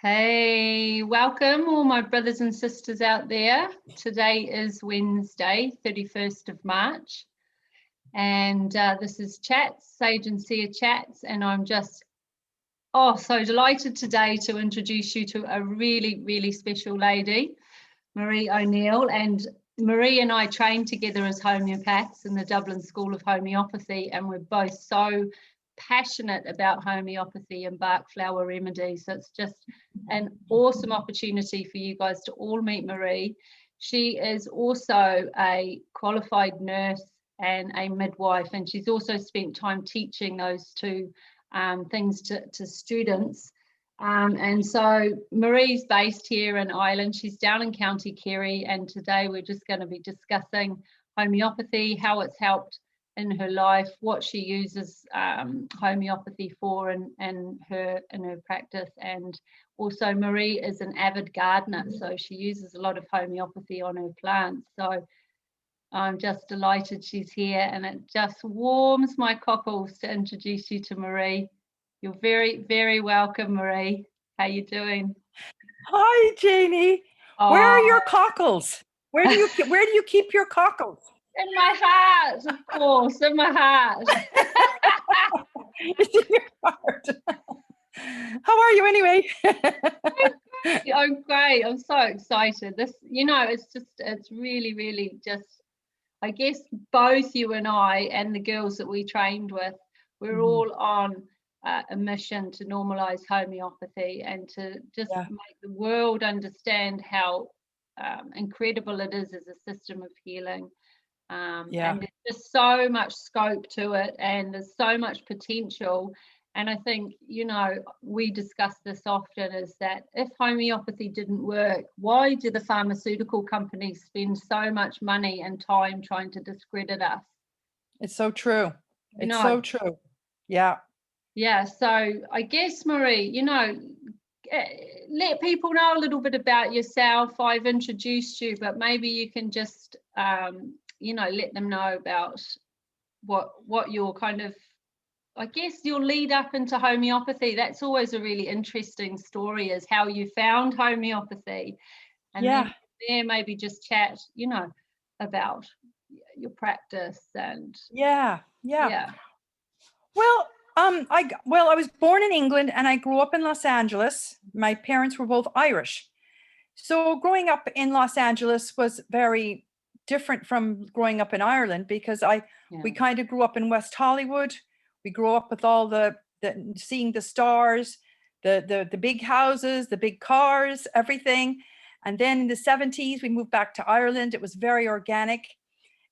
Hey, welcome all my brothers and sisters out there. Today is Wednesday, 31st of March, and this is Chats, Sage and Seer Chats, and I'm just so delighted today to introduce you to a really, really special lady, Marie O'Neill. And Marie and I trained together as homeopaths in the Dublin School of Homeopathy, and we're both so passionate about homeopathy and Bach Flower remedies. So it's just an awesome opportunity for you guys to all meet Marie. She is also a qualified nurse and a midwife, and she's also spent time teaching those two things to students. And so Marie's based here in Ireland. She's down in County Kerry, and today we're just going to be discussing homeopathy, how it's helped in her life, what she uses homeopathy for in her practice. And also Marie is an avid gardener, so she uses a lot of homeopathy on her plants. So I'm just delighted she's here, and it just warms my cockles to introduce you to Marie. You're very, very welcome, Marie. How you doing? Hi, Janie. Where are your cockles? Where do you keep your cockles? In my heart, of course, in my heart. It's in your heart. How are you anyway? I'm great. I'm so excited. This, it's really, really just, I guess both you and I and the girls that we trained with, we're all on a mission to normalize homeopathy and to just make the world understand how incredible it is as a system of healing. And there's just so much scope to it, and there's so much potential. And I think, we discuss this often, is that if homeopathy didn't work, why do the pharmaceutical companies spend so much money and time trying to discredit us? It's so true. It's so true. Yeah. Yeah. So I guess, Marie, let people know a little bit about yourself. I've introduced you, but maybe you can just let them know about what your kind of, I guess, your lead up into homeopathy. That's always a really interesting story, is how you found homeopathy. And then there maybe just chat, about your practice and yeah. Well, I was born in England and I grew up in Los Angeles. My parents were both Irish. So growing up in Los Angeles was very different from growing up in Ireland, because we kind of grew up in West Hollywood. We grew up with all the seeing the stars, the big houses, the big cars, everything. And then in the 70s, we moved back to Ireland. It was very organic.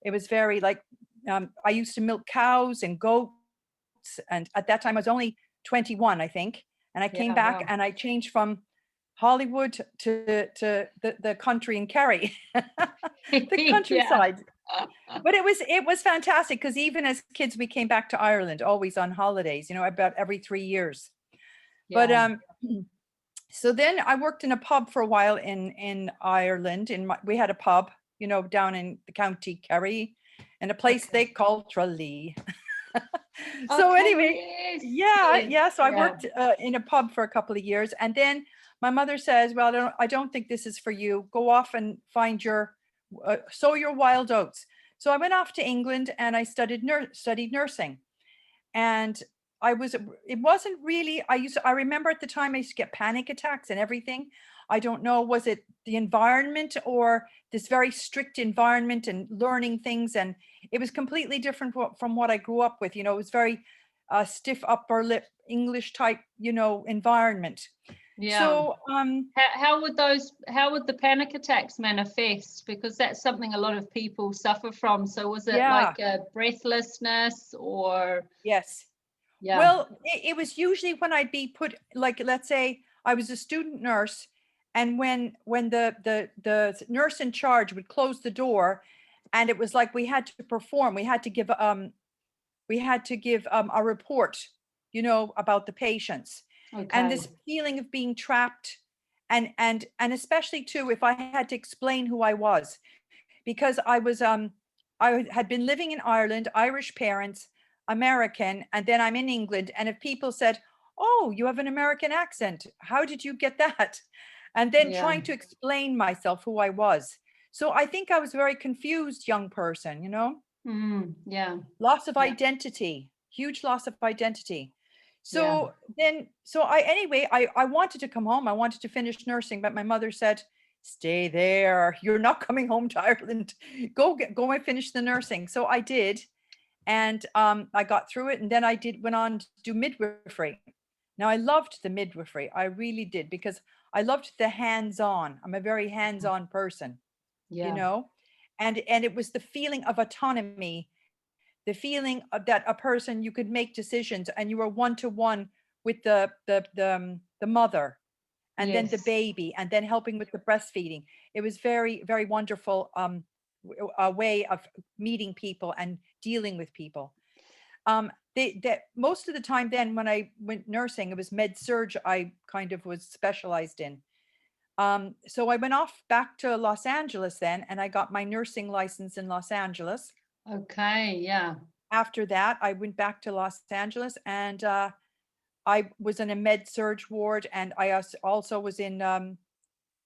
It was very I used to milk cows and goats. And at that time, I was only 21, I think. And I came back and I changed from Hollywood to the country in Kerry, the countryside. But it was fantastic, because even as kids, we came back to Ireland, always on holidays, about every 3 years. But so then I worked in a pub for a while in Ireland. We had a pub, down in the County Kerry, in a place they call Tralee. So anyway, so I worked in a pub for a couple of years, and then my mother says, well, I don't think this is for you. Go off and find sow your wild oats. So I went off to England and I studied nursing. And it wasn't really, I remember at the time I used to get panic attacks and everything. I don't know, was it the environment or this very strict environment and learning things? And it was completely different from what I grew up with. It was very stiff upper lip English type, environment. Yeah. So how would the panic attacks manifest? Because that's something a lot of people suffer from. So was it like a breathlessness or? Yes. Yeah. Well, it was usually when I'd be put, let's say I was a student nurse, and when the nurse in charge would close the door, and it was like we had to perform, we had to give a report, about the patients. Okay. And this feeling of being trapped, and especially too, if I had to explain who I was, because I had been living in Ireland, Irish parents, American, and then I'm in England. And if people said, oh, you have an American accent. How did you get that? And then Yeah. trying to explain myself, who I was. So I think I was a very confused young person, you know, Yeah. loss of Yeah. identity, huge loss of identity. Yeah. So then, I wanted to come home. I wanted to finish nursing, but my mother said, stay there. You're not coming home to Ireland. Go and finish the nursing. So I did. And I got through it. And then went on to do midwifery. Now I loved the midwifery. I really did, because I loved the hands-on. I'm a very hands-on person, you Yeah. know, and it was the feeling of autonomy, the feeling of that a person, you could make decisions and you were one to one with the mother, and then the Yes. baby, and then helping with the breastfeeding. It was very, very wonderful, a way of meeting people and dealing with people. Most of the time then when I went nursing, it was med surge I kind of was specialized in. So I went off back to Los Angeles then, and I got my nursing license in Los Angeles. Okay. Yeah. After that, I went back to Los Angeles, and I was in a med surge ward, and I also was in the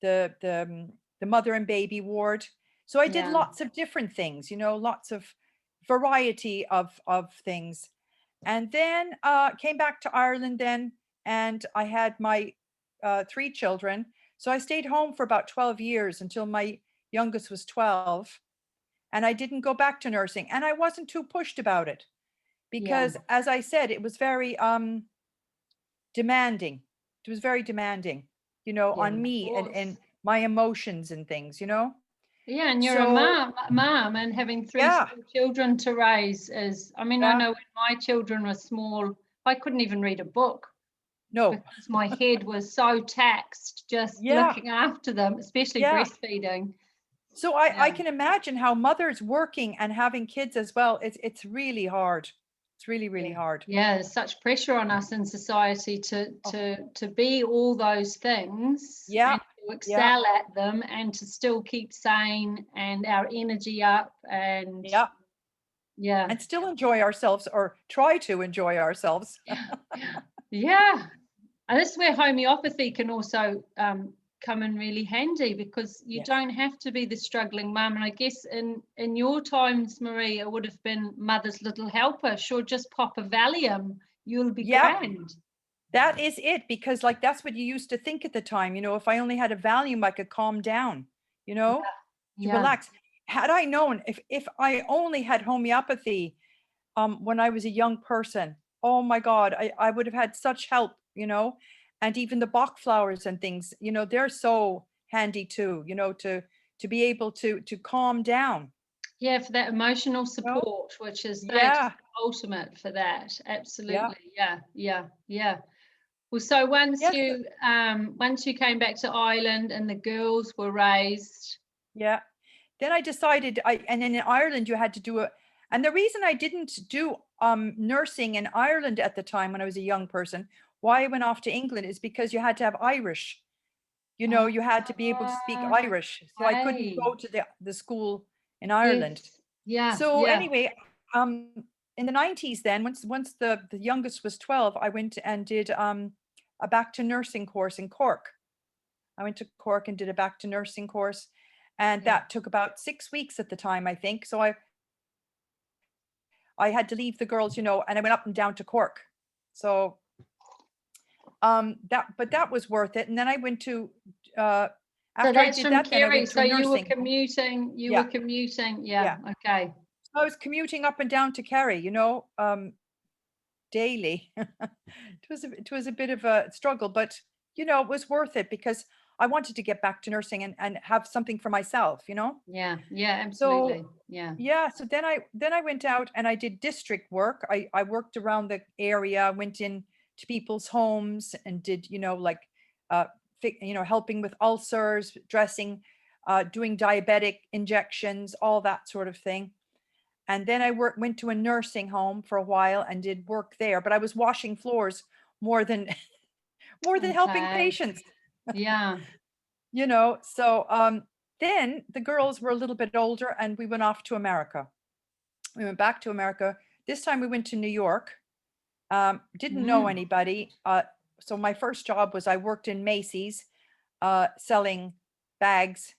the the mother and baby ward. So I did Yeah. lots of different things, you know, lots of variety of things. And then came back to Ireland then, and I had my 3 children. So I stayed home for about 12 years until my youngest was 12, and I didn't go back to nursing, and I wasn't too pushed about it, Yeah. because as I said, it was very demanding. It was very demanding, you know, Yeah. on Of me and course. my emotions and things, you know. Yeah, and you're a So mom, and having three yeah, small children to raise is, I mean, I yeah, know when my children were small, I couldn't even read a book no, because my head was so taxed just yeah, looking after them, especially yeah. breastfeeding. So I Yeah. can imagine how mothers working and having kids as well, it's really hard. It's really, really Yeah. hard. Yeah, there's such pressure on us in society Oh, to be all those things yeah, and to yeah, excel at them and to still keep sane and our energy up and yeah. yeah. And still enjoy ourselves, or try to enjoy ourselves. Yeah. And this is where homeopathy can also come in really handy, because you Yes. don't have to be the struggling mum. And I guess in your times, Marie, it would have been mother's little helper. Sure, just pop a Valium, you'll be Yeah, grand. that is it, because like that's what you used to think at the time, you know, if I only had a Valium, I could calm down, you know, to Yeah. relax. Had I known, if I only had homeopathy when I was a young person, oh my God, I would have had such help, you know, and even the Bach flowers and things, you know, they're so handy too, you know, to be able to calm down, Yeah, for that emotional you know? support, which is they're just Yeah, ultimate for that. yeah, Absolutely. Yeah, yeah, yeah. Well, so once yes, you came back to Ireland and the girls were raised, yeah. Then I decided and then in Ireland you had to do and the reason I didn't do nursing in Ireland at the time when I was a young person, why I went off to England, is because you had to have Irish. You know, you had to be able to speak ah, Irish. So I couldn't hey, go to the school in Ireland. yes, yeah, So yeah, anyway, um in the 90s then, once the youngest was 12, I went and did a back to nursing course in Cork. I went to Cork and did a back to nursing course, and yeah, that took about 6 weeks at the time, I think. So I had to leave the girls, you know, and I went up and down to Cork. So that was worth it. And then I went to uh so after I that's did from that, then I Kerry. went to So a you were nursing home. commuting, Yeah, yeah, yeah. okay, So I was commuting up and down to Kerry, you know, daily. It was a bit of a struggle, but you know, it was worth it because I wanted to get back to nursing and have something for myself, you know? yeah, yeah, So absolutely, yeah, yeah, so then I went out and I did district work. I worked around the area, went in to people's homes and did, you know, like uh you know, helping with ulcers, dressing, doing diabetic injections, all that sort of thing. And then I went to a nursing home for a while and did work there, but I was washing floors more than more than helping okay, patients, yeah, you know. So then the girls were a little bit older and we went off to America. We went back to America. This time we went to New York, Didn't know anybody. So my first job was I worked in Macy's, selling bags.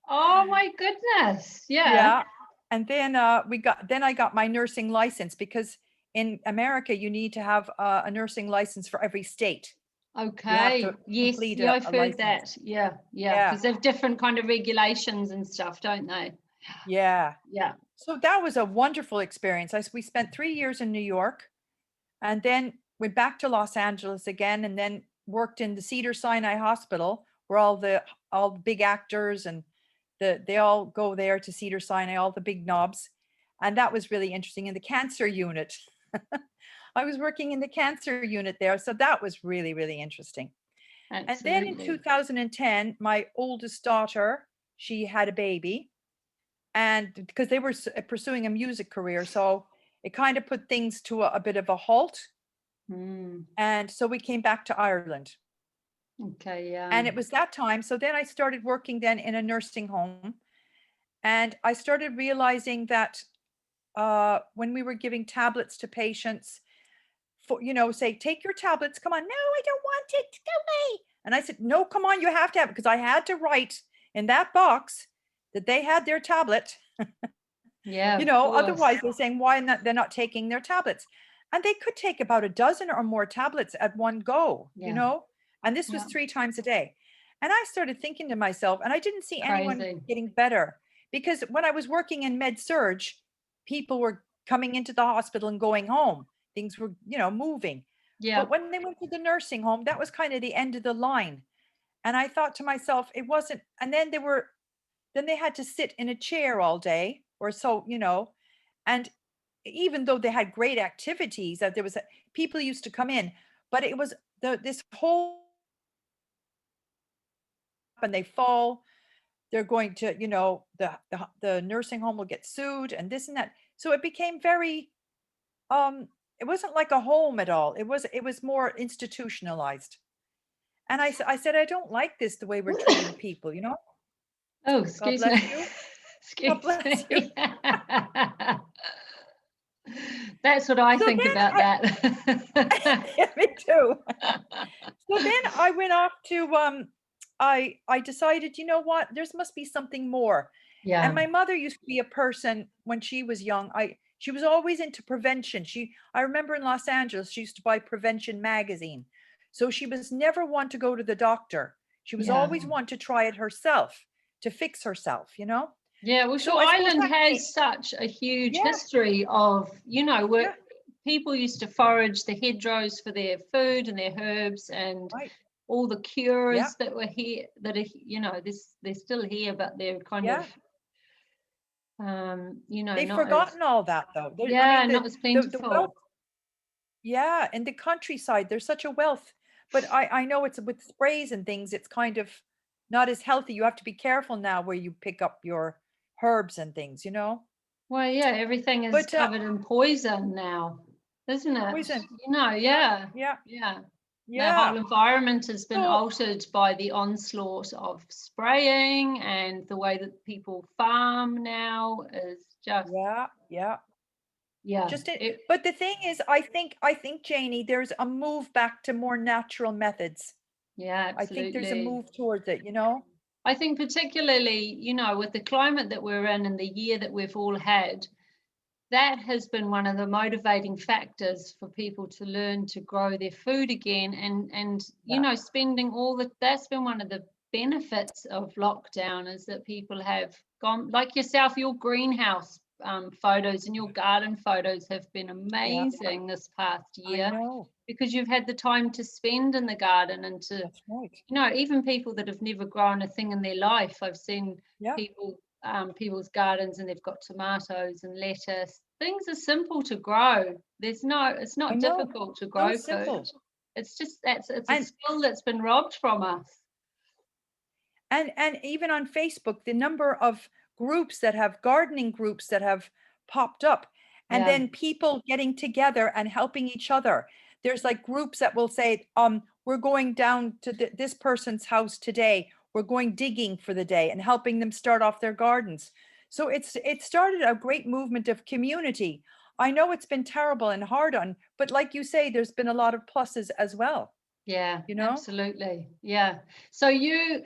Oh my goodness. Yeah. Yeah. And then I got my nursing license, because in America you need to have a nursing license for every state. You have Okay. to Yes. complete Yeah, a I've heard license. that. Yeah. Yeah. Yeah. Because they have different kind of regulations and stuff, don't they? Yeah. Yeah. So that was a wonderful experience. We spent 3 years in New York, and then went back to Los Angeles again, and then worked in the Cedars-Sinai Hospital, where all the big actors and they all go there to Cedars-Sinai, all the big knobs. And that was really interesting, in the cancer unit. I was working in the cancer unit there, so that was really, really interesting. And then in Absolutely. 2010, my oldest daughter, she had a baby, and because they were pursuing a music career, so it kind of put things to a bit of a halt. Mm. And so we came back to Ireland. Okay. Yeah. And it was that time. So then I started working then in a nursing home. And I started realizing that when we were giving tablets to patients, for, say, take your tablets, come on. No, I don't want it. Go away. And I said, no, come on, you have to have it, because I had to write in that box that they had their tablet. Yeah. Of course. Otherwise they're saying they're not taking their tablets. And they could take about a dozen or more tablets at one go, Yeah. and this was Yeah. 3 times a day. And I started thinking to myself, and I didn't see anyone Crazy. getting better, because when I was working in med surge, people were coming into the hospital and going home. Things were, moving. Yeah. But when they went to the nursing home, that was kind of the end of the line. And I thought to myself, it wasn't. And then they had to sit in a chair all day or so, and even though they had great activities, that there was people used to come in, but it was this whole, and they fall, they're going to, the nursing home will get sued and this and that. So it became very, it wasn't like a home at all. It was more institutionalized. And I said, I don't like this, the way we're treating people, Oh, God excuse me. bless you. God Excuse bless you. me. That's what I So think then about that. Yeah, me too. So then I went off to I decided, you know what, there must be something more. Yeah. And my mother used to be a person when she was young. She was always into prevention. I remember in Los Angeles, she used to buy Prevention magazine. So she was never one to go to the doctor. She was Yeah. always one to try it herself, to fix herself, Yeah, well, So sure, I suppose Ireland that came- has such a huge Yeah. history of, where Yeah. people used to forage the hedgerows for their food and their herbs, and Right. all the cures Yeah. that were here, that are, they're still here, but they're kind Yeah. of, They've not as, forgotten all that, though. yeah, not as The plentiful. wealth, yeah, in the countryside, there's such a wealth. But I know it's with sprays and things, it's kind of not as healthy. You have to be careful now where you pick up your herbs and things, Well, yeah, everything is But covered in poison now, isn't it? poison. Yeah, Yeah. yeah. The Yeah. whole environment has been So altered by the onslaught of spraying, and the way that people farm now is just, yeah, yeah. yeah, But the thing is, I think, Janie, there's a move back to more natural methods. yeah, I think there's a absolutely. move towards it, I think particularly, with the climate that we're in and the year that we've all had, that has been one of the motivating factors for people to learn to grow their food again, and Yeah. spending that's been one of the benefits of lockdown, is that people have gone, like yourself, your greenhouse photos and your garden photos have been Yeah. amazing this past I year, know. because you've had the time to spend in the garden, and to, That's right. even people that have never grown a thing in their life. I've seen Yeah. people's gardens, and they've got tomatoes and lettuce. Things are simple to grow. It's I not know. difficult to So grow simple. food. It's just it's a And skill that's been robbed from us. and even on Facebook, the number of gardening groups that have popped up, and Yeah, then people getting together and helping each other. There's like groups that will say, we're going down to this person's house today. We're going digging for the day, and helping them start off their gardens. So it started a great movement of community. I know it's been terrible and hard on, but like you say, there's been a lot of pluses as well, Yeah, you know? absolutely. Yeah. So you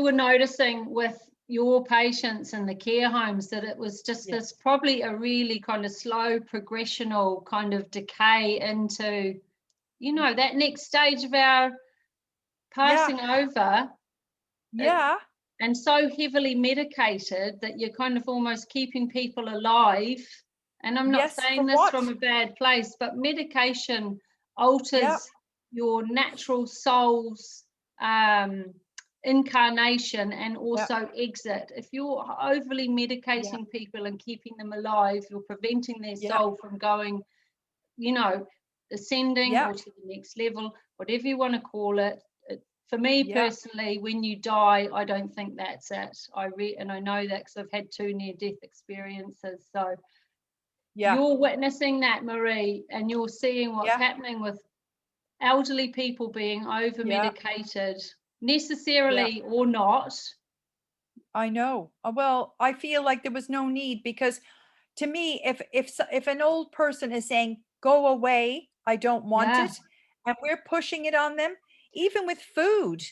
were noticing with your patients in the care homes that it was just Yeah. this probably a really kind of slow progressional kind of decay into, that next stage of our Yeah. passing over, Yeah. and so heavily medicated that you're kind of almost keeping people alive. And I'm not Yes, for saying this from what? a bad place, but medication Yeah. alters your natural soul's um, incarnation and Yeah. also exit. If you're overly Yeah. medicating people and keeping them alive, you're preventing their Yeah. soul from going, ascending Yeah. or to the next level, whatever you want to call it. For me Yeah. personally, when you die, I don't think that's it. And I know that because I've had 2 near-death experiences. So Yeah. you're witnessing that, Marie, and you're seeing what's Yeah. happening with elderly people being Yeah. over-medicated, Yeah. necessarily or not. I know. Well, I feel like there was no need because to me, if an old person is saying, "Go away, I don't want Yeah, it," and we're pushing it on them, even with food,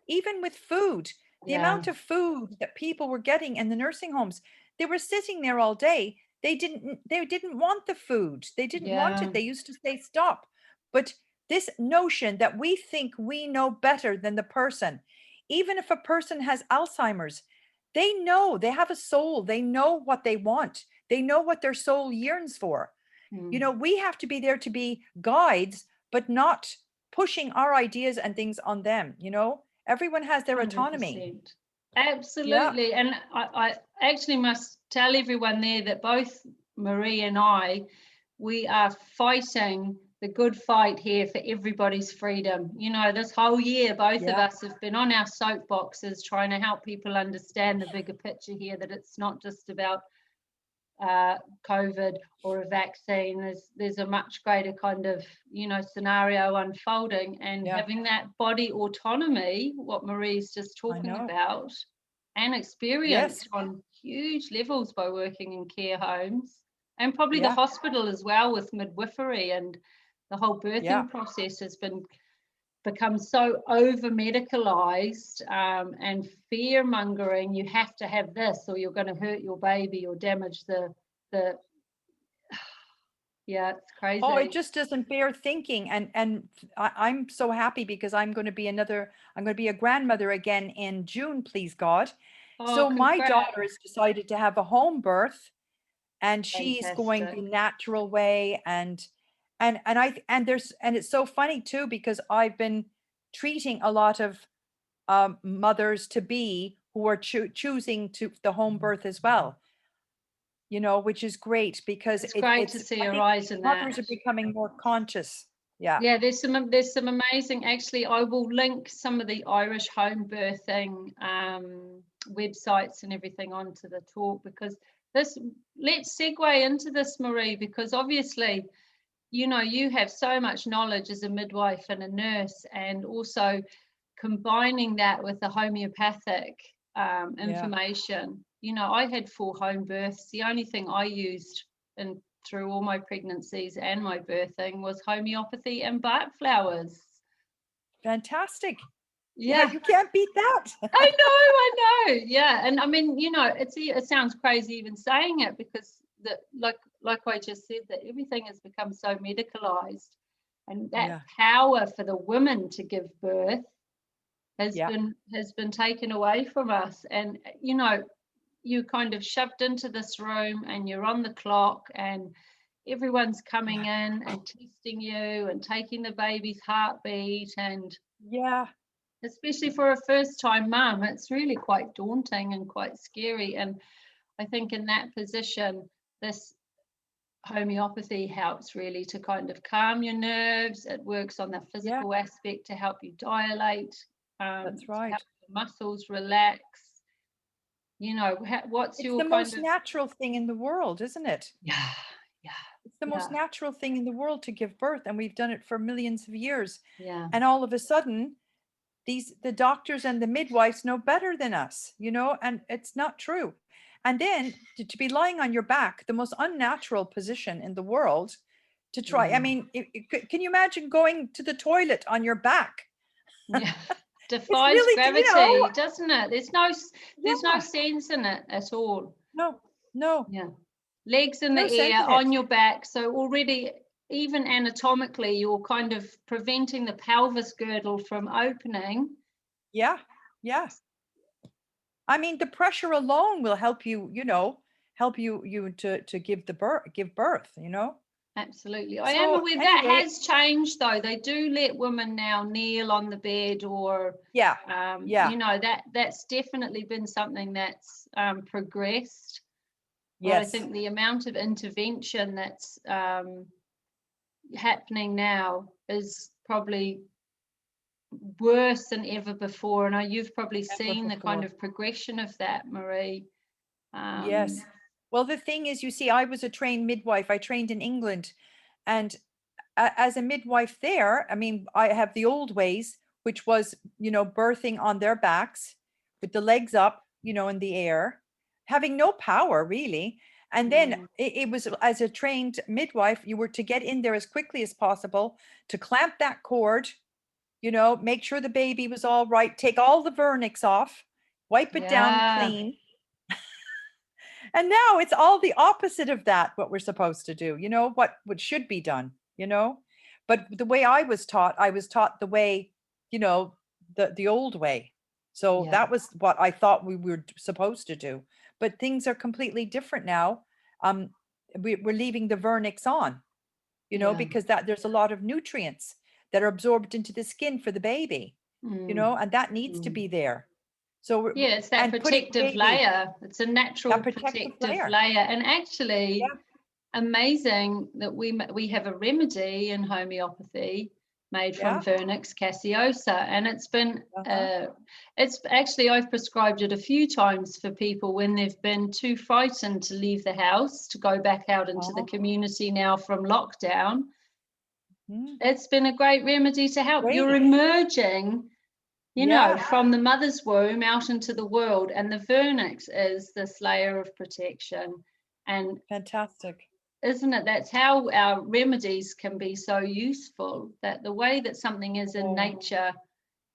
even with food, the yeah, amount of food that people were getting in the nursing homes, they were sitting there all day. They didn't want the food. They didn't want yeah, it. They used to say stop. But this notion that we think we know better than the person, even if a person has Alzheimer's, they know they have a soul. They know what they want. They know what their soul yearns for. We have to be there to be guides, but not pushing our ideas and things on them. Everyone has their autonomy. 100%. Yeah. Absolutely. And I actually must tell everyone there that both Marie and I, we are fighting the good fight here for everybody's freedom. This whole year, both of Yeah. us have been on our soapboxes trying to help people understand the bigger picture here, that it's not just about COVID or a vaccine. There's a much greater kind of scenario unfolding, and Yeah. having that body autonomy, what Marie's just I talking know. about, and Yes. experienced on huge levels by working in care homes and probably the Yeah. hospital as well with midwifery, and the whole Yeah. birthing process has become so over medicalized, and fear mongering. You have to have this or you're going to hurt your baby or damage the yeah, it's Oh, it crazy. just doesn't bear thinking. And I'm so happy because I'm going to be a grandmother again in June, please God. Oh, So my congrats. daughter has decided to have a home birth and she's going Fantastic. the natural way and it's so funny too because I've been treating a lot of mothers to be who are choosing to the home birth as well, which is great because It's great to it's see I a think rise in mothers that. are becoming more conscious. Yeah. Yeah, there's some amazing. Actually, I will link some of the Irish home birthing websites and everything onto the talk, because let's segue into this, Marie, because obviously you have so much knowledge as a midwife and a nurse, and also combining that with the homeopathic Yeah. information. I had 4 home births. The only thing I used through all my pregnancies and my birthing was homeopathy and Bach flowers. Fantastic. Yeah, Yeah, you can't beat that. I know. Yeah, and I mean, it sounds crazy even saying it, because like I just said, that everything has become so medicalized, and that Yeah. power for the women to give birth has Yeah. been taken away from us. And you kind of shoved into this room and you're on the clock, and everyone's coming Yeah. in and testing you and taking the baby's heartbeat, and Yeah. especially for a first time mum, it's really quite daunting and quite scary. And I think in that position, this homeopathy helps really to kind of calm your nerves. It works on the Yeah. physical aspect to help you dilate, That's to right. help your muscles relax. What's It's your the kind most of... natural thing in the world, isn't it? Yeah, yeah, It's the most yeah, natural thing in the world to give birth, and we've done it for millions of years. yeah, And all of a sudden, the doctors and the midwives know better than us, and it's not true. And then to be lying on your back, the most unnatural position in the world to try. I mean, can you imagine going to the toilet on your back? Yeah. It's Defies really, gravity, doesn't it? There's no yeah, sense in it at all. no, Yeah. Legs in no the sense air, in it. on your back. So already, even anatomically, you're kind of preventing the pelvis girdle from opening. Yeah, yeah. I mean, the pressure alone will help you, help you to give birth, Absolutely. I am So aware that anyway, has changed, though. They do let women now kneel on the bed, or yeah, that's definitely been something that's progressed. But I yes, think the amount of intervention that's happening now is probably worse than ever before. And you've probably ever seen the kind before. of progression of that, Marie. Yes. Well, the thing is, you see, I was a trained midwife. I trained in England, and as a midwife there, I mean, I have the old ways, which was, birthing on their backs with the legs up, in the air, having no power really. And then it was, as a trained midwife, you were to get in there as quickly as possible to clamp that cord, make sure the baby was all right, take all the vernix off, wipe it down Yeah. clean. And now it's all the opposite of that, what we're supposed to do, what should be done, But the way I was taught the way, the old way. So Yeah. that was what I thought we were supposed to do. But things are completely different now. We're leaving the vernix on, Yeah. because there's a lot of nutrients that are absorbed into the skin for the baby, and that needs to be there. So Yeah, it's that and putting the protective baby, layer. It's a natural that protective protective layer. layer. And actually, Yeah. amazing that we have a remedy in homeopathy made from Yeah. Vernix caseosa, and it's been Uh-huh. it's actually, I've prescribed it a few times for people when they've been too frightened to leave the house to go back out into the Oh, community now from lockdown. mm, It's been a great remedy to help. You're great. emerging, Yeah. from the mother's womb out into the world, and the vernix is this layer of protection. And Fantastic. isn't it, that's how our remedies can be so useful, that the way that something is in Oh, nature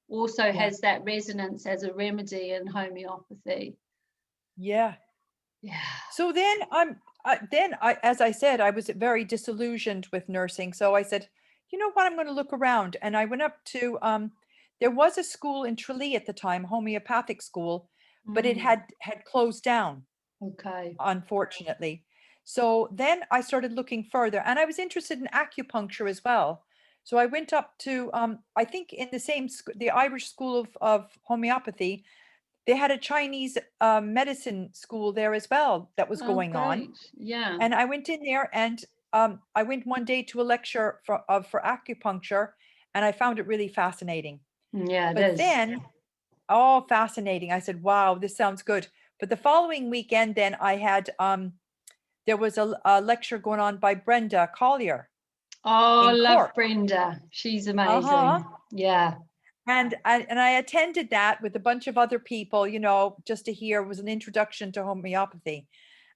also yeah. has that resonance as a remedy in homeopathy. Yeah. Yeah. So then as I said, I was very disillusioned with nursing. So I said, you know what, I'm going to look around. And I went up to, there was a school in Tralee at the time, homeopathic school, but it had closed down, Okay. unfortunately. So then I started looking further, and I was interested in acupuncture as well. So I went up to, I think in the same, the Irish School of Homeopathy, they had a Chinese medicine school there as well that was Oh, going on. great. Yeah. And I went in there, and I went one day to a lecture for acupuncture, and I found it really fascinating. Yeah, it But is. then, oh, fascinating. I said, wow, this sounds good. But the following weekend, then I had, there was a lecture going on by Brenda Collier Oh, I in love Cork. Brenda. She's Uh-huh. amazing. Yeah. And I attended that with a bunch of other people, just to hear. It was an introduction to homeopathy.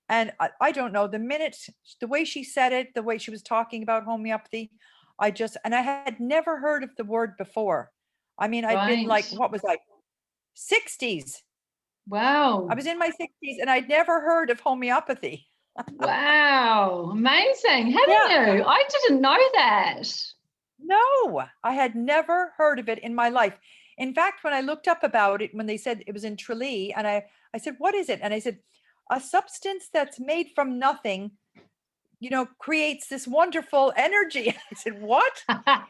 And I don't know, the way she said it, the way she was talking about homeopathy, and I had never heard of the word before. I mean, I'd been Right. like, what was I, 60s? I Wow. was in my 60s, and I'd never heard of homeopathy. Wow. Amazing. Haven't Yeah. you? I didn't know that. No, I had never heard of it in my life. In fact, when I looked up about it, when they said it was in Tralee, and I said, what is it? And I said, a substance that's made from nothing, creates this wonderful energy. I said, what?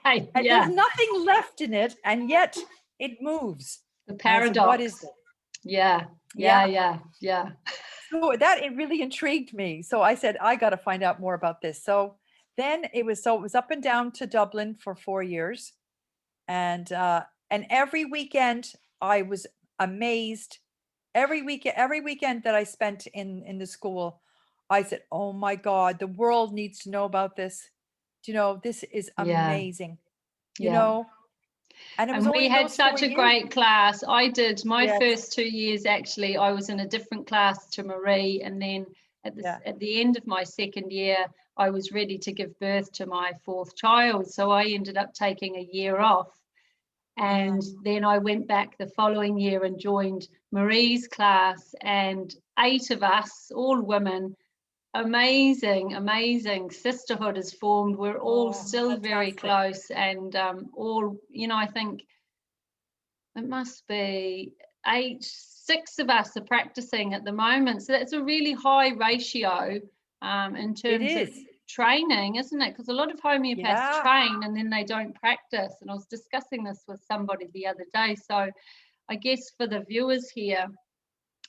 And there's Yeah. nothing left in it, and yet it moves. The And I said, what is paradox. it? Yeah. Yeah. Yeah. Yeah. Yeah. So that it really intrigued me. So I said, I got to find out more about this. So then it was up and down to Dublin for 4 years. And every weekend I was amazed. Every weekend that I spent in the school, I said, oh my God, the world needs to know about this. This is Yeah. amazing. you Yeah. know And it was And only we had those 4 such a years. great class. I did my Yes. first 2 years, actually, I was in a different class to Marie. And then at the end of my second year, I was ready to give birth to my 4th child. So I ended up taking a year off. And then I went back the following year and joined Marie's class, and 8 of us, all women, amazing sisterhood is formed. We're all still very close, and all, I think it must be 6 of us are practicing at the moment. So that's a really high ratio in terms of training, isn't it? Because a lot of homeopaths train and then they don't practice. And I was discussing this with somebody the other day. So I guess for the viewers here,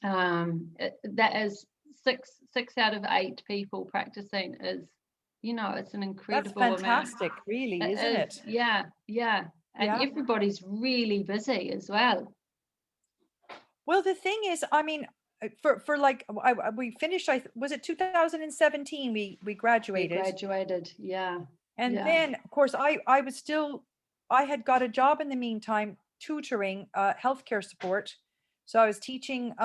that is 6 out of 8 people practicing is, it's an incredible amount. That's fantastic, really, isn't it? Yeah. And everybody's really busy as well. Well, the thing is, I mean, for like, we finished, was it 2017 we graduated? We graduated, yeah. And then, of course, I had got a job in the meantime, tutoring healthcare support. So I was teaching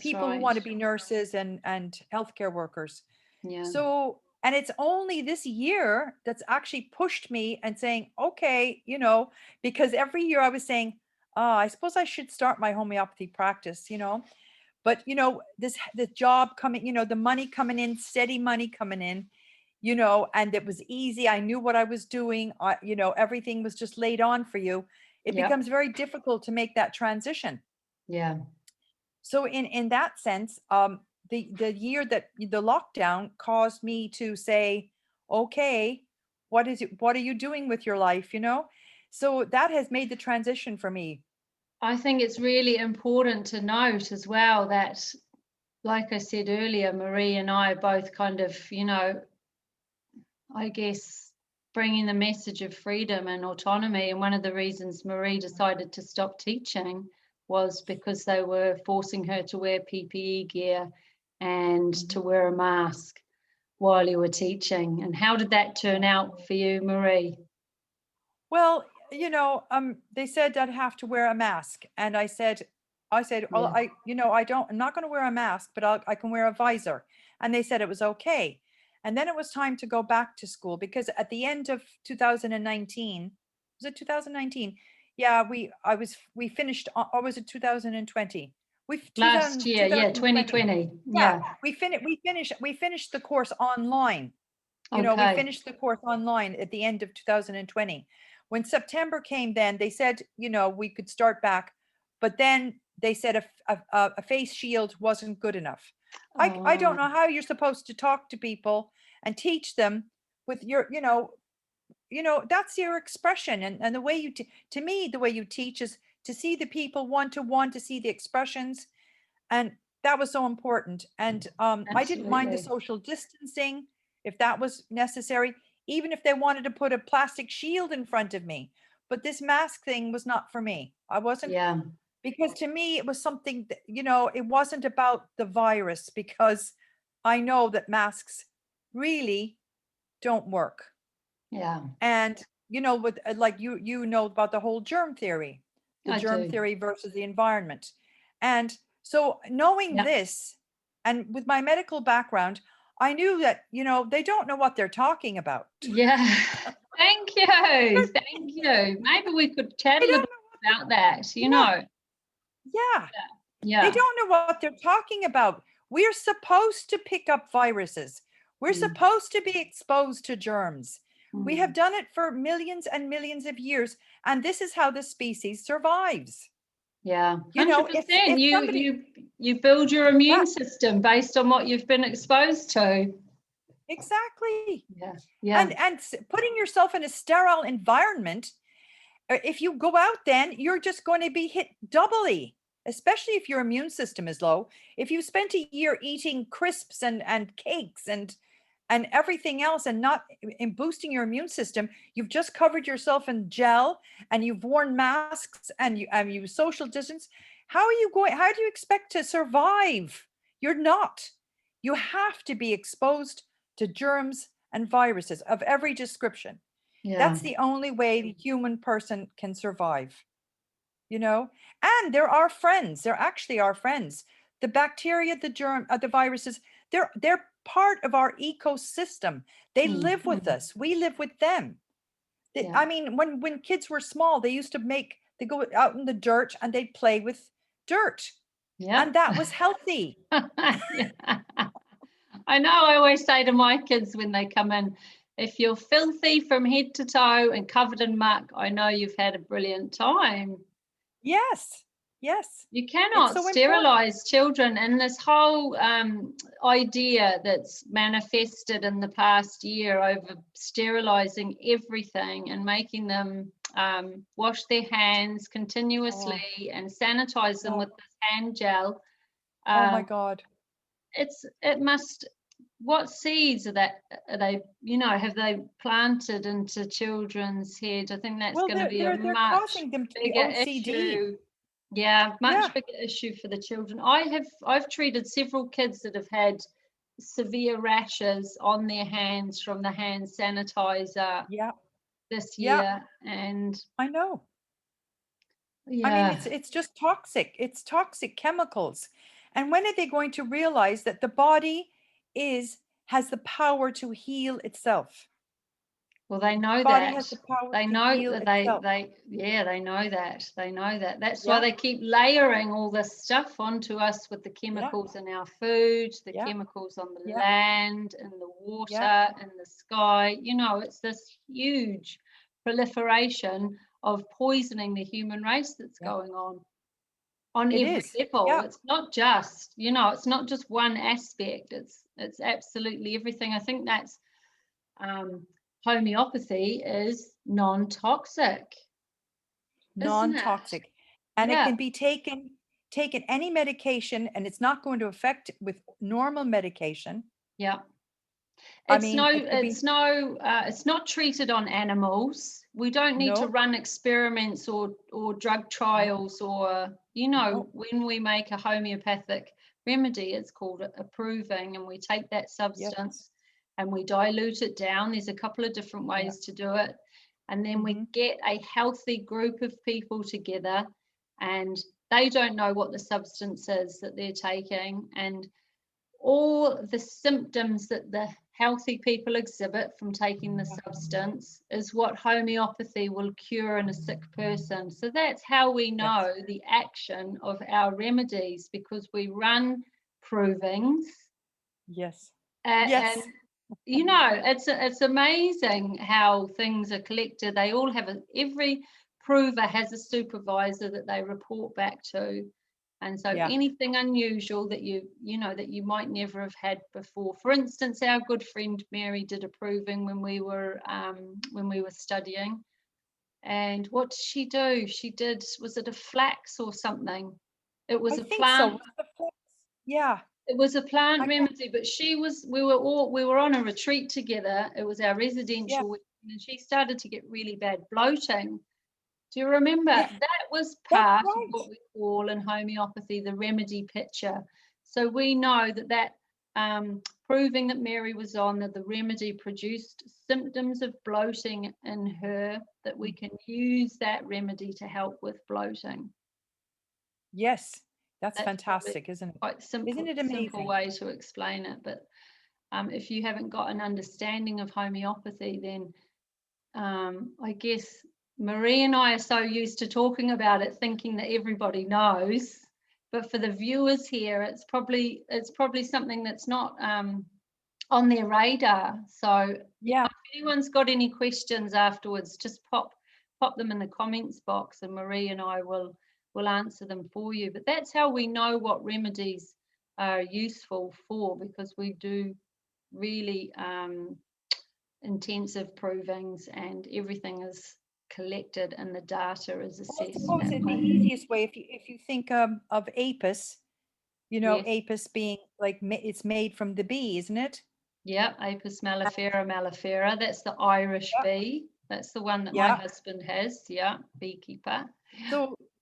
people who want to be nurses and healthcare workers. Yeah. So, and it's only this year that's actually pushed me and saying, okay, because every year I was saying, I suppose I should start my homeopathy practice, but the job coming, the money coming in, steady money coming in, and it was easy. I knew what I was doing. Everything was just laid on for you. It becomes very difficult to make that transition. Yeah. So in that sense, the year that the lockdown caused me to say, okay, what are you doing with your life? So that has made the transition for me. I think it's really important to note as well that, like I said earlier, Marie and I are both kind of, I guess, bringing the message of freedom and autonomy. And one of the reasons Marie decided to stop teaching was because they were forcing her to wear PPE gear and to wear a mask while you were teaching. And how did that turn out for you, Marie? Well, they said I'd have to wear a mask. And I said, well, I'm not going to wear a mask, but I can wear a visor. And they said it was okay. And then it was time to go back to school, because at the end of 2019, was it 2019? Yeah, we finished, or was it 2020? Last year, 2020. Yeah, we finished the course online. We finished the course online at the end of 2020. When September came, then they said, we could start back, but then they said a face shield wasn't good enough. I don't know how you're supposed to talk to people and teach them with your, that's your expression. And the way to me, the way you teach is to see the people want to see the expressions. And that was so important. And I didn't mind the social distancing if that was necessary, even if they wanted to put a plastic shield in front of me. But this mask thing was not for me. I wasn't. Yeah. Because to me, it was something that, it wasn't about the virus, because I know that masks really don't work. Yeah. And, with like you know about the whole germ theory, germ theory versus the environment. And so knowing this, and with my medical background, I knew that, they don't know what they're talking about. Yeah. Thank you. Maybe we could chat a little bit about that, Yeah. They don't know what they're talking about. We're supposed to pick up viruses. We're supposed to be exposed to germs. We have done it for millions and millions of years, and this is how the species survives. Yeah, 100%. You build your immune system based on what you've been exposed to. Exactly. Yeah. And putting yourself in a sterile environment, if you go out, then you're just going to be hit doubly, especially if your immune system is low. If you spent a year eating crisps and cakes and everything else and not in boosting your immune system, you've just covered yourself in gel and you've worn masks and you social distance. How do you expect to survive? You're not. You have to be exposed to germs and viruses of every description. Yeah. That's the only way the human person can survive, you know? And they're our friends. They're actually our friends. The bacteria, the germ, the viruses, they're part of our ecosystem. They live with us. We live with them. Yeah. I mean, when kids were small, they go out in the dirt and they'd play with dirt. Yeah. And that was healthy. Yeah. I know, I always say to my kids when they come in, if you're filthy from head to toe and covered in muck, I know you've had a brilliant time. Yes. Yes. You It's cannot so important. sterilize children, and this whole idea that's manifested in the past year over sterilizing everything and making them wash their hands continuously and sanitize them No. with this hand gel. Oh my God. What seeds are they, have they planted into children's head? I think that's Well, going to be a they're much causing them to be bigger OCD. issue. Yeah, much Yeah. bigger issue for the children. I've treated several kids that have had severe rashes on their hands from the hand sanitizer Yeah. this Yeah. year, and I know. yeah. I mean, it's just toxic. It's toxic chemicals. And when are they going to realize that the body has the power to heal itself? Well, they know Body that. has the power They to know heal that itself. they know that. They know that. That's why Yeah. they keep layering all this stuff onto us with the chemicals in our food, the Yeah. chemicals on the Yeah. land, in the water, Yeah. in the sky. It's this huge proliferation of poisoning the human race that's Yeah. going on It every is. level. Yeah. It's not just, it's not just one aspect. It's absolutely everything. I think that's homeopathy is non-toxic, isn't it? Non-toxic. And it Yeah. can be taken any medication, and it's not going to affect with normal medication. Yeah. I It's mean, it's not treated on animals. We don't need to No. run experiments or drug trials or, No. when we make a homeopathic remedy, it's called approving, and we take that Yes. substance and we dilute it down. There's a couple of different ways to do it. And then we get a healthy group of people together, and they don't know what the substance is that they're taking. And all the symptoms that the healthy people exhibit from taking the substance is what homeopathy will cure in a sick person. So that's how we know the action of our remedies, because we run provings. Yes. And it's amazing how things are collected. They all have every prover has a supervisor that they report back to. And so anything unusual that that you might never have had before. For instance, our good friend Mary did a proving when we were studying. And what did she do? Was it a flax or something? It was a plant. Yeah. It was a plant remedy, but we were on a retreat together. It was our residential week, and she started to get really bad bloating. Do you remember? Yeah. That was part of what we call in homeopathy the remedy picture. So we know that proving that Mary was on, that the remedy produced symptoms of bloating in her, that we can use that remedy to help with bloating. Yes. That's fantastic, isn't it? Quite simple, isn't it amazing? Simple way to explain it. But if you haven't got an understanding of homeopathy, then I guess Marie and I are so used to talking about it, thinking that everybody knows. But for the viewers here, it's probably something that's not on their radar. So if anyone's got any questions afterwards, just pop them in the comments box, and Marie and I will answer them for you. But that's how we know what remedies are useful for, because we do really intensive provings, and everything is collected and the data is assessed. I suppose the easiest way, if you think of apis, apis being like it's made from the bee, isn't it? Yeah, Apis mellifera mellifera. That's the Irish bee. That's the one that my husband has. Yeah, beekeeper.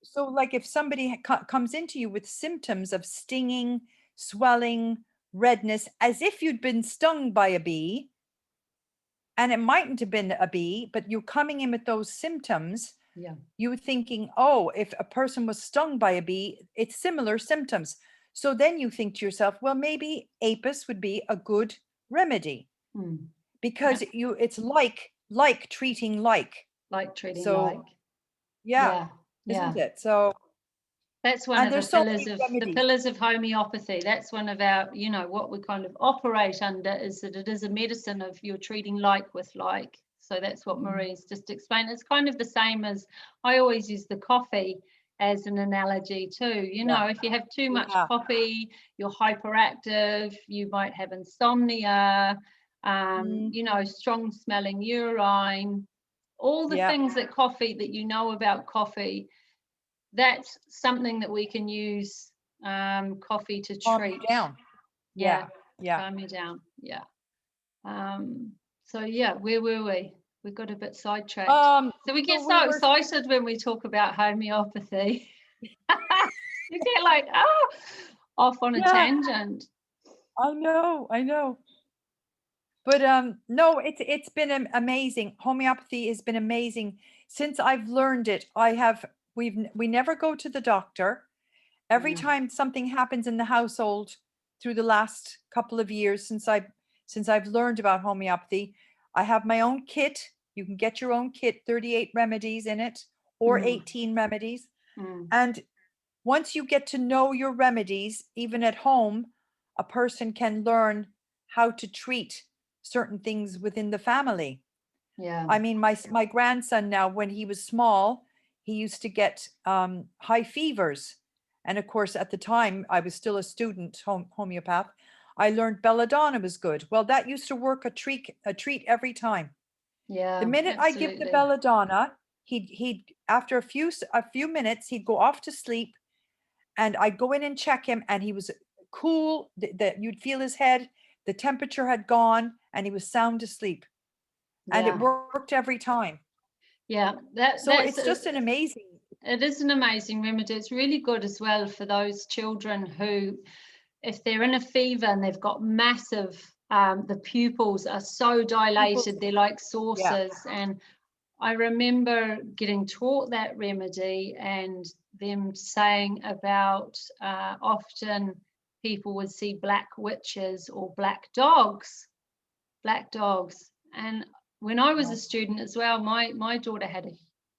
So like if somebody comes into you with symptoms of stinging, swelling, redness, as if you'd been stung by a bee, and it mightn't have been a bee, but you're coming in with those symptoms. Yeah. You thinking, oh, if a person was stung by a bee, it's similar symptoms. So then you think to yourself, well, maybe apis would be a good remedy, because it's like treating like. Treating So like. yeah, isn't it? So that's one of the pillars of homeopathy. That's one of our, what we kind of operate under, is that it is a medicine of you're treating like with like. So that's what Marie's just explained. It's kind of the same as, I always use the coffee as an analogy too. If you have too much coffee, you're hyperactive, you might have insomnia, strong smelling urine, all the things that about coffee, that's something that we can use coffee to treat. Calm you down. Calm you down. So where were we? We got a bit sidetracked. So we get so excited when we talk about homeopathy. You get like, off on a tangent. I know. But no, it's been amazing. Homeopathy has been amazing since I've learned it. We never go to the doctor. Every time something happens in the household through the last couple of years since I've learned about homeopathy, I have my own kit. You can get your own kit, 38 remedies in it, or 18 remedies. And once you get to know your remedies, even at home, a person can learn how to treat certain things within the family. I mean, my grandson now, when he was small, he used to get high fevers. And of course, at the time, I was still a student homeopath. I learned belladonna was good. Well, that used to work a treat every time. The minute I give the belladonna, he'd after a few minutes, he'd go off to sleep, and I'd go in and check him, and he was cool. That you'd feel his head, the temperature had gone, and he was sound asleep. And it worked every time. It's just an amazing. It is an amazing remedy. It's really good as well for those children who, if they're in a fever and they've got massive, the pupils are so dilated, they're like saucers. And I remember getting taught that remedy and them saying about often people would see black witches or black dogs. And when I was a student as well, my daughter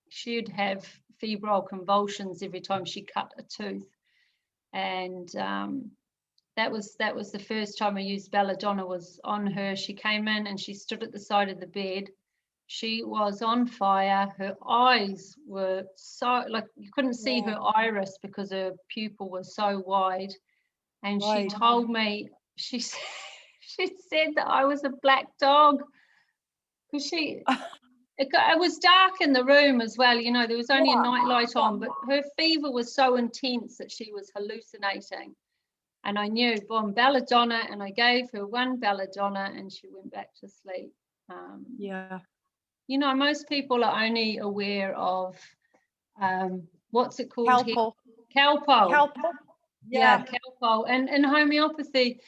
she'd have febrile convulsions every time she cut a tooth. And that was the first time I used belladonna, was on her. She came in and she stood at the side of the bed. She was on fire. Her eyes were so, like, you couldn't see her iris because her pupil was so wide. And she told me, she said that I was a black dog, because it was dark in the room as well. There was only a night light on, but her fever was so intense that she was hallucinating. And I knew, boom, belladonna, and I gave her one belladonna and she went back to sleep. Most people are only aware of, what's it called? Calpol. Calpol. And in homeopathy,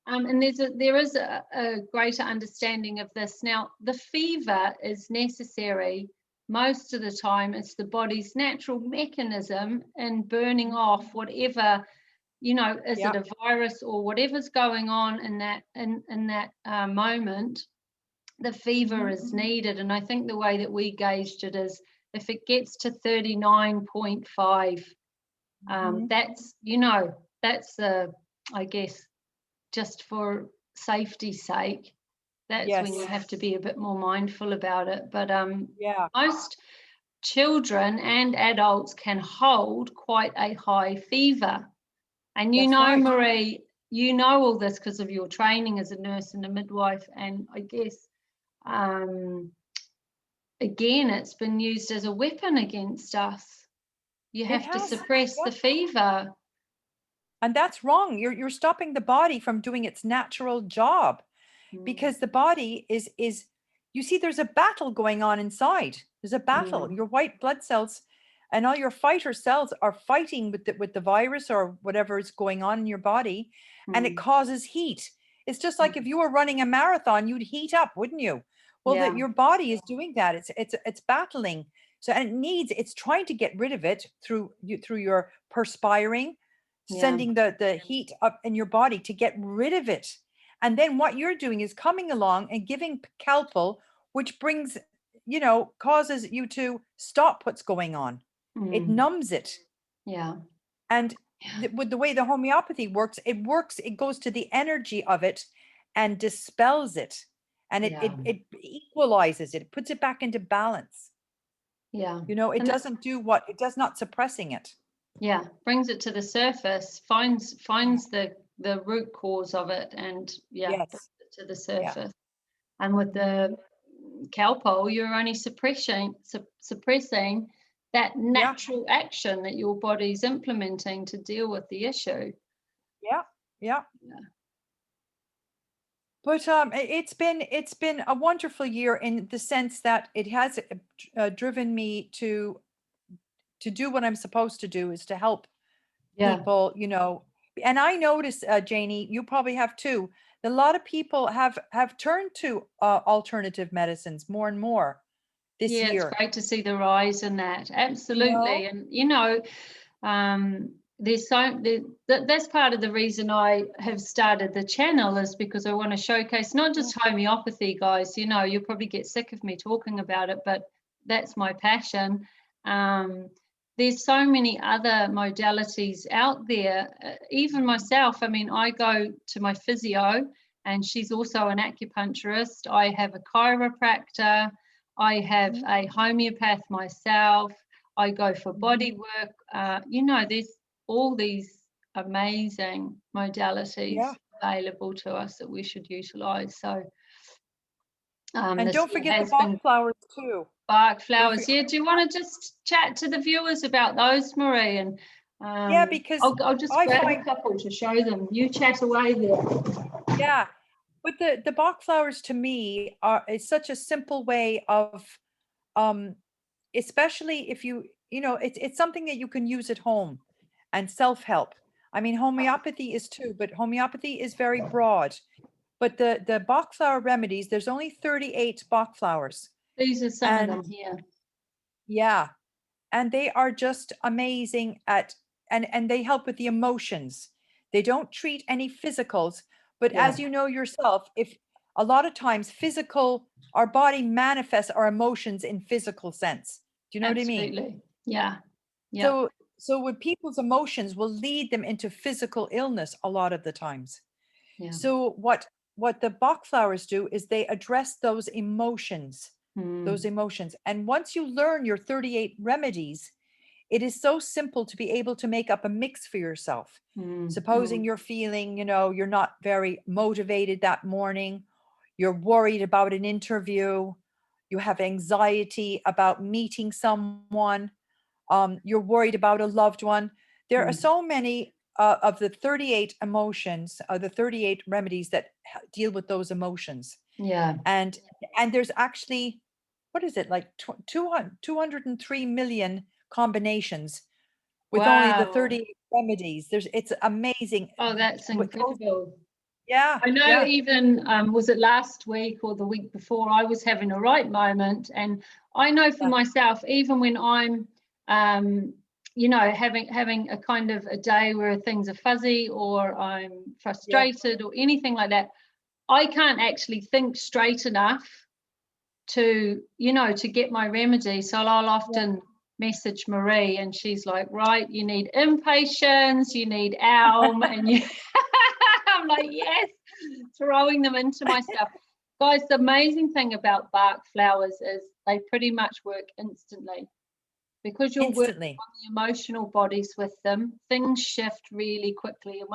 and there is a greater understanding of this. Now, the fever is necessary most of the time. It's the body's natural mechanism in burning off whatever, is it a virus or whatever's going on in that moment. The fever is needed. And I think the way that we gauged it is, if it gets to 39.5, that's I guess, just for safety's sake, that's when you have to be a bit more mindful about it. But most children and adults can hold quite a high fever. And Marie, all this because of your training as a nurse and a midwife. And I guess, again, it's been used as a weapon against us. You have to suppress the fever. And that's wrong. You're stopping the body from doing its natural job, because the body is you see, there's a battle going on inside. There's a battle. Your white blood cells and all your fighter cells are fighting with the virus or whatever is going on in your body, and it causes heat. It's just like if you were running a marathon, you'd heat up, wouldn't you? Well, Yeah. that your body is doing that. It's battling. So, and it's trying to get rid of it through your perspiring, Yeah. sending the heat up in your body to get rid of it. And then what you're doing is coming along and giving calpol, which brings, causes you to stop what's going on. It Mm. numbs it. Yeah. And with the way the homeopathy works, it goes to the energy of it and dispels it. And Yeah. it equalizes it, puts it back into balance. Yeah. It And doesn't it does not suppressing it. yeah, brings it to the surface, finds the root cause of it, and yeah, brings Yes. it to the Yeah. surface. And with the calpol, you're only suppressing that natural action that your body's implementing to deal with the issue. Yeah. Yeah. Yeah. But it's been a wonderful year in the sense that it has driven me to do what I'm supposed to do, is to help Yeah. people, and I notice, Janie, you probably have too, a lot of people have turned to alternative medicines more and more this Yeah, it's year. great to see the rise in that. Absolutely. You know? And that's part of the reason I have started the channel, is because I want to showcase not just homeopathy, guys. You'll probably get sick of me talking about it, but that's my passion. There's so many other modalities out there. Even myself, I mean, I go to my physio, and she's also an acupuncturist. I have a chiropractor. I have a homeopath myself. I go for body work. There's all these amazing modalities available to us that we should utilize. So, And this don't year forget the has Bach been flowers too. Bach Don't flowers. forget, Yeah, do you want to just chat to the viewers about those, Marie? And because I'll just I grab a find, couple to show them. You chat away there. yeah, but the Bach flowers to me is such a simple way of, especially if it's something that you can use at home and self-help. I mean, homeopathy is too, but homeopathy is very broad. But the Bach flower remedies, there's only 38 Bach flowers. These are some of them here. Yeah, and they are just amazing and they help with the emotions. They don't treat any physicals, but as you know yourself, if a lot of times our body manifests our emotions in physical sense. Do you know what I mean? Absolutely. Yeah. Yeah. So with people's emotions will lead them into physical illness a lot of the times. Yeah. So what the Bach flowers do is they address those emotions. And once you learn your 38 remedies, it is so simple to be able to make up a mix for yourself. Supposing you're feeling, you're not very motivated that morning, you're worried about an interview, you have anxiety about meeting someone, you're worried about a loved one. There are so many of the 38 emotions, the 38 remedies that deal with those emotions. Yeah. And there's actually, what is it, like 203 million combinations with only the 38 remedies. It's amazing. Oh, that's incredible. Yeah. I know even, was it last week or the week before, I was having a right moment. And I know for myself, even when I'm, having a kind of a day where things are fuzzy or I'm frustrated or anything like that, I can't actually think straight enough to get my remedy. So I'll often message Marie, and she's like, right, you need impatience, you need Alm, and I'm like, yes, throwing them into myself. Guys, the amazing thing about Bach flowers is they pretty much work instantly. Because you're working on the emotional bodies with them, things shift really quickly. And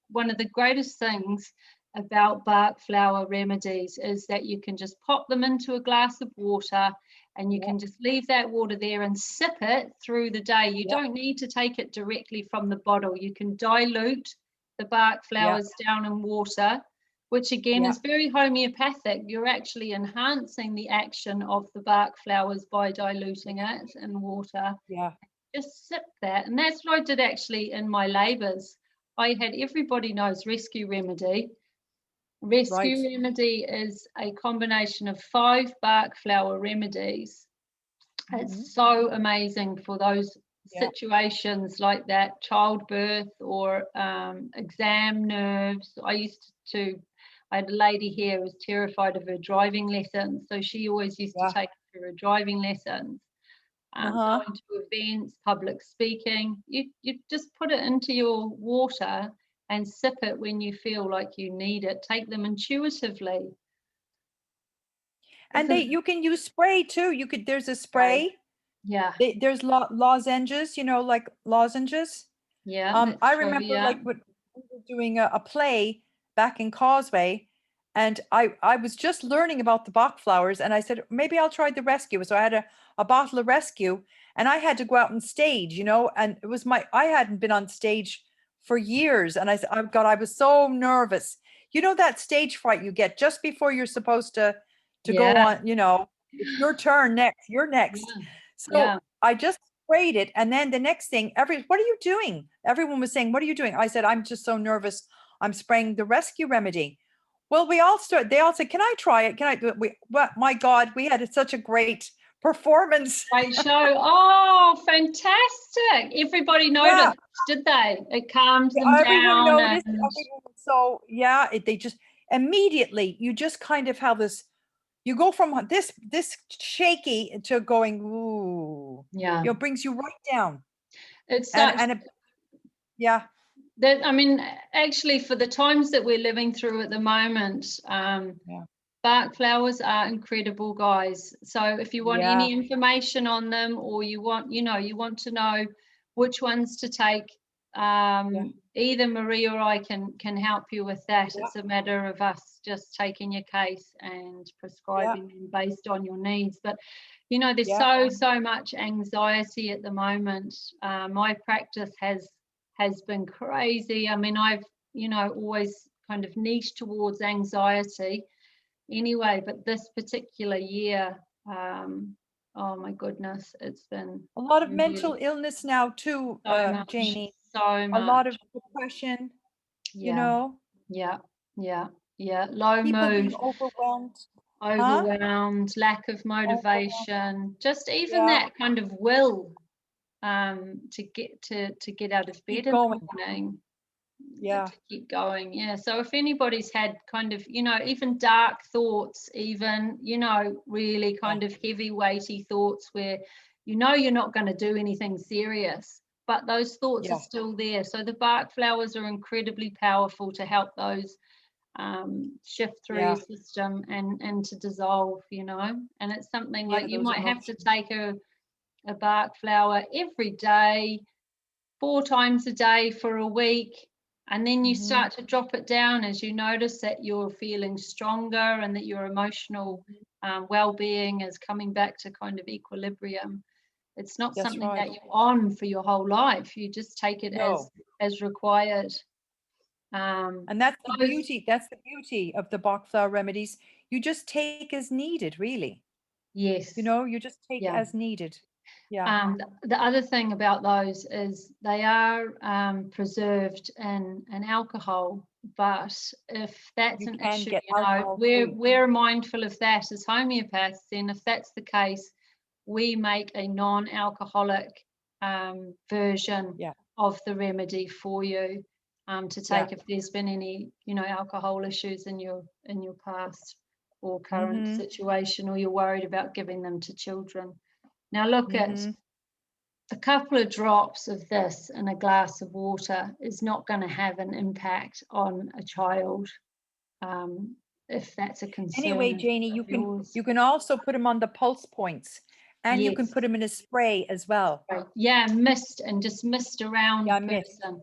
one of the greatest things about Bach flower remedies is that you can just pop them into a glass of water, and you can just leave that water there and sip it through the day. You don't need to take it directly from the bottle. You can dilute the Bach flowers down in water, which again is very homeopathic. You're actually enhancing the action of the Bach flowers by diluting it in water. Just sip that. And that's what I did actually in my labours. I had Everybody Knows Rescue Remedy, Rescue Right. remedy is a combination of 5 Bach flower remedies. Mhm. It's so amazing for those Yeah. situations like that, childbirth or exam nerves. I had a lady here who was terrified of her driving lessons, so she always used to Yeah. take her to her driving lessons. Uh-huh. Going to events, public speaking, you just put it into your water and sip it when you feel like you need it. Take them intuitively. And you can use spray too. There's a Right. spray. Yeah, There's lozenges, like lozenges. yeah, that's I true. remember Yeah, like when we were doing a play back in Causeway, and I was just learning about the Bach flowers, and I said maybe I'll try the rescue. So I had a bottle of rescue, and I had to go out on stage, and it was I hadn't been on stage for years, and I said, oh God, I was so nervous. You know that stage fright you get just before you're supposed to go yeah, on, it's your turn next, you're next. yeah, So yeah, I just sprayed it. And then the next thing, what are you doing? Everyone was saying, what are you doing? I said, I'm just so nervous. I'm spraying the rescue remedy. Well, they all said, can I try it? Can I do it? My God, we had such a great performance. great show. Oh, fantastic. Everybody Yeah. noticed, did they? It calmed them Everyone down. noticed. And So yeah, they just immediately, you just kind of have this, you go from this shaky to going, ooh, yeah, brings you right down. it's such And yeah, that, I mean, actually, for the times that we're living through at the moment, yeah, Bach flowers are incredible, guys. So if you want yeah, any information on them, or you want to know which ones to take, yeah, either Marie or I can help you with that. yeah, It's a matter of us just taking your case and yeah, prescribing them based on your needs. But there's yeah. so much anxiety at the moment. My practice has been crazy. I mean, I've always kind of niched towards anxiety anyway, but this particular year, oh my goodness, it's been A lot of mental really illness now too, so much, Janie. so A lot of much. depression, you Yeah, know, yeah, yeah, yeah. Low people mood, being overwhelmed. Huh? overwhelmed, lack of Overwhelmed. motivation, just even Yeah. that kind of will to get out of bed Keep in the going. morning. Yeah. To keep going. Yeah, so if anybody's had kind of even dark thoughts, even really Yeah. kind of heavy weighty thoughts where you're not going to do anything serious, but those thoughts are Yeah. still there, so the Bach flowers are incredibly powerful to help those shift through your Yeah. system and to dissolve, and it's something Yeah. like you Those might have to emotions. take a Bach flower every day, 4 times a day for a week, and then you Hmm. start to drop it down as you notice that you're feeling stronger and that your emotional well-being is coming back to kind of equilibrium. It's not That's something right. that you're on for your whole life. You just take it No. as required. And that's the Those, beauty. That's the beauty of the Bach flower remedies. You just take as needed, really. yes, You just take yeah. as needed. Yeah. The other thing about those is they are preserved in alcohol, but if that's You an can issue, get alcohol free. we're mindful of that as homeopaths. Then, if that's the case, we make a non-alcoholic version Yeah. of the remedy for you to Yeah. take if there's been any alcohol issues in your past or current Mm-hmm. situation, or you're worried about giving them to children. Now look at Mm-hmm. a couple of drops of this in a glass of water is not going to have an impact on a child, if that's a Anyway, concern Janie, of yours. you can also put them on the pulse points, and you can Yes, put them in a spray as well. right. Yeah, just mist around Yeah, the mist. person.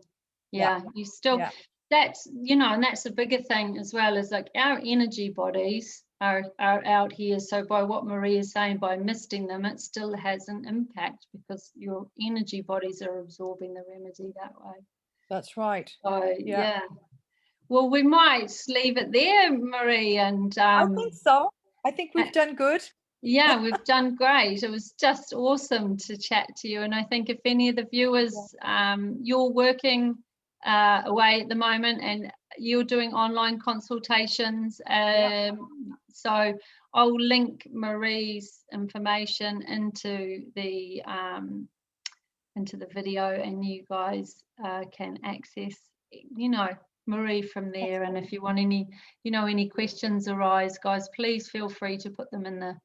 Yeah. Yeah, you still, Yeah. that's, and that's a bigger thing as well, is like our energy bodies are out here. So by what Marie is saying, by misting them, it still has an impact because your energy bodies are absorbing the remedy that way. That's right. So Yeah. yeah. Well, we might leave it there, Marie, and I think so. I think we've done good. yeah, we've done great. It was just awesome to chat to you. And I think if any of the viewers, Yeah. you're working away at the moment, and you're doing online consultations. So I'll link Marie's information into the video, and you guys can access, Marie from there. And if you want any questions arise, guys, please feel free to put them in the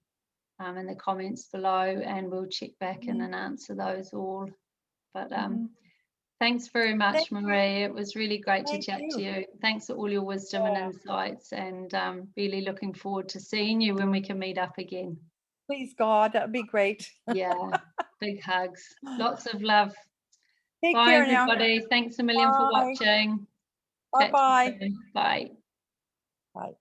comments below, and we'll check back in and answer those all. But thanks very much, Marie. It was really great to chat to you. Thanks for all your wisdom and insights, and really looking forward to seeing you when we can meet up again. Please God, that'd be great. Yeah, big hugs. Lots of love. Take Bye, care now. everybody. Thanks a million for watching. Bye-bye. Bye. Bye.